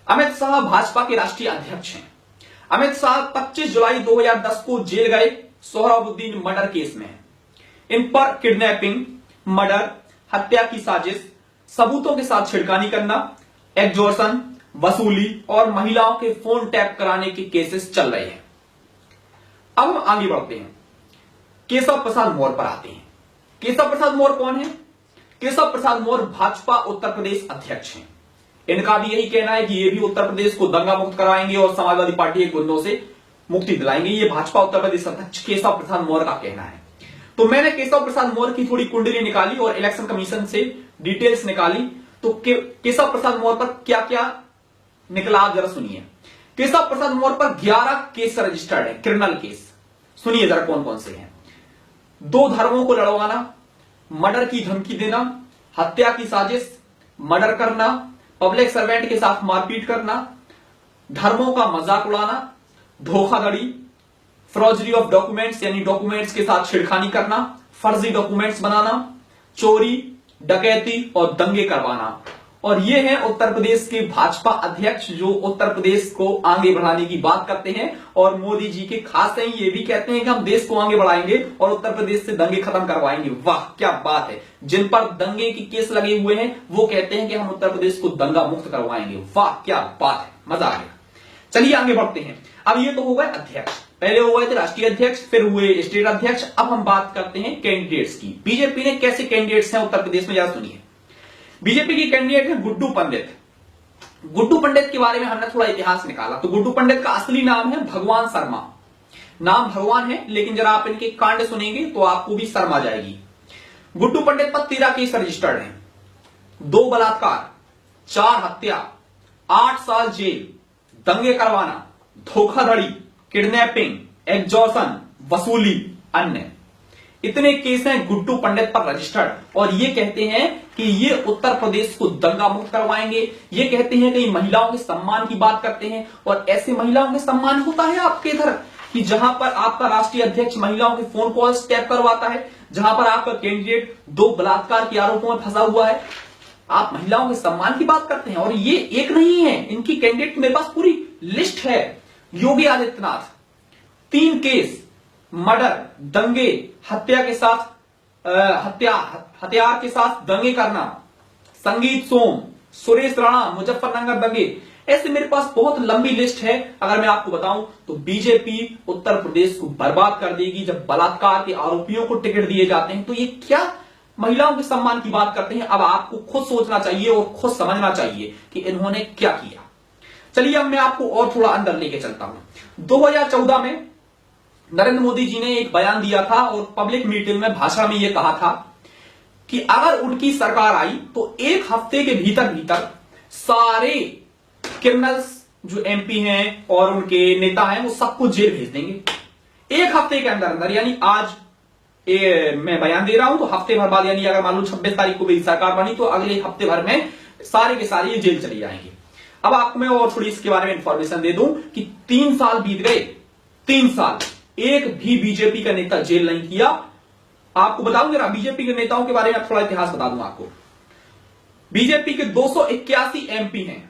अमित शाह भाजपा के राष्ट्रीय अध्यक्ष हैं। अमित शाह 25 जुलाई 2010 को जेल गए सोहराबुद्दीन मर्डर केस में। इन पर किडनैपिंग, मर्डर, हत्या की साजिश, सबूतों के साथ छिड़कानी करना, एक्सटॉर्शन, वसूली और महिलाओं के फोन टैप कराने के केसेस चल रहे हैं। अब हम आगे बढ़ते हैं, केशव प्रसाद मौर्य पर आते हैं। केशव प्रसाद मौर्य कौन है? केशव प्रसाद मौर्य भाजपा उत्तर प्रदेश अध्यक्ष हैं। इनका भी यही कहना है कि ये भी उत्तर प्रदेश को दंगा मुक्त कराएंगे और समाजवादी पार्टी के गुंडों से मुक्ति दिलाएंगे। ये भाजपा उत्तर प्रदेश अध्यक्ष केशव प्रसाद मौर्य का कहना है। तो मैंने केशव प्रसाद मौर्य की थोड़ी कुंडली निकाली और इलेक्शन कमीशन से डिटेल्स निकाली। तो केशव प्रसाद मौर्य पर क्या क्या निकला जरा सुनिए। केशव प्रसाद मौर्य पर 11 केस रजिस्टर्ड है, क्रिमिनल केस। सुनिए जरा कौन कौन से हैं। 2 धर्मों को लड़वाना, मर्डर की धमकी देना, हत्या की साजिश, मर्डर करना, पब्लिक सर्वेंट के साथ मारपीट करना, धर्मों का मजाक उड़ाना, धोखाधड़ी, फॉर्जरी ऑफ डॉक्यूमेंट्स यानी डॉक्यूमेंट्स के साथ छिड़खानी करना, फर्जी डॉक्यूमेंट्स बनाना, चोरी, डकैती और दंगे करवाना। और ये है उत्तर प्रदेश के भाजपा अध्यक्ष जो उत्तर प्रदेश को आगे बढ़ाने की बात करते हैं और मोदी जी के खास हैं। ये भी कहते हैं कि हम देश को आगे बढ़ाएंगे और उत्तर प्रदेश से दंगे खत्म करवाएंगे। वाह क्या बात है। जिन पर दंगे की केस लगे हुए हैं वो कहते हैं कि हम उत्तर प्रदेश को दंगा मुक्त करवाएंगे। वाह क्या बात है, मजा आ गया। चलिए आगे बढ़ते हैं। अब ये तो हो गए अध्यक्ष, पहले हो गए थे राष्ट्रीय अध्यक्ष, फिर हुए स्टेट अध्यक्ष। अब हम बात करते हैं कैंडिडेट्स की। बीजेपी ने कैसे कैंडिडेट्स हैं उत्तर प्रदेश में, जरा सुनिए। बीजेपी की कैंडिडेट है गुड्डू पंडित। गुड्डू पंडित के बारे में हमने थोड़ा इतिहास निकाला। तो गुड्डू पंडित का असली नाम है भगवान शर्मा। नाम भगवान है लेकिन जरा आप इनके कांड सुनेंगे तो आपको भी शर्म आ जाएगी। गुड्डू पंडित पर 13 केस रजिस्टर्ड हैं, 2 बलात्कार, 4 हत्या, 8 साल जेल, दंगे करवाना, धोखाधड़ी, किडनैपिंग, एक्सटॉर्शन, वसूली, अन्य। इतने केस हैं गुड्डू पंडित पर रजिस्टर्ड। और ये कहते हैं कि ये उत्तर प्रदेश को दंगा मुक्त करवाएंगे। ये कहते हैं कि महिलाओं के सम्मान की बात करते हैं। और ऐसे महिलाओं के सम्मान होता है आपके इधर कि जहां पर आपका राष्ट्रीय अध्यक्ष महिलाओं के फोन कॉल्स टैप करवाता है, जहां पर आपका कैंडिडेट 2 बलात्कार के आरोपों में फंसा हुआ है, आप महिलाओं के सम्मान की बात करते हैं। और ये एक नहीं है, इनकी कैंडिडेट मेरे पास पूरी लिस्ट है। योगी आदित्यनाथ 3 केस, मर्डर, दंगे, हत्या के साथ हथियार के साथ दंगे करना, संगीत सोम, सुरेश राणा, मुजफ्फरनगर दंगे। ऐसे मेरे पास बहुत लंबी लिस्ट है। अगर मैं आपको बताऊं तो बीजेपी उत्तर प्रदेश को बर्बाद कर देगी। जब बलात्कार के आरोपियों को टिकट दिए जाते हैं तो ये क्या महिलाओं के सम्मान की बात करते हैं। अब आपको खुद सोचना चाहिए और खुद समझना चाहिए कि इन्होंने क्या किया। चलिए अब मैं आपको और थोड़ा अंदर लेके चलता हूं। 2014 में नरेंद्र मोदी जी ने एक बयान दिया था और पब्लिक मीटिंग में भाषण में यह कहा था कि अगर उनकी सरकार आई तो 1 हफ्ते के भीतर भीतर सारे क्रिमिनल्स जो एमपी हैं और उनके नेता हैं वो सबको जेल भेज देंगे 1 हफ्ते के अंदर अंदर। यानी आज मैं बयान दे रहा हूं तो हफ्ते भर बाद, यानी अगर मान लो 26 तारीख को मेरी सरकार बनी तो अगले हफ्ते भर में सारे के सारे ये जेल चले जाएंगे। अब आपको मैं और थोड़ी इसके बारे में इंफॉर्मेशन दे दूं कि 3 साल बीत गए, 3 साल एक भी बीजेपी का नेता जेल नहीं किया। आपको बताऊं जरा बीजेपी के नेताओं के बारे में थोड़ा इतिहास बता दूं आपको। बीजेपी के 281 एमपी हैं,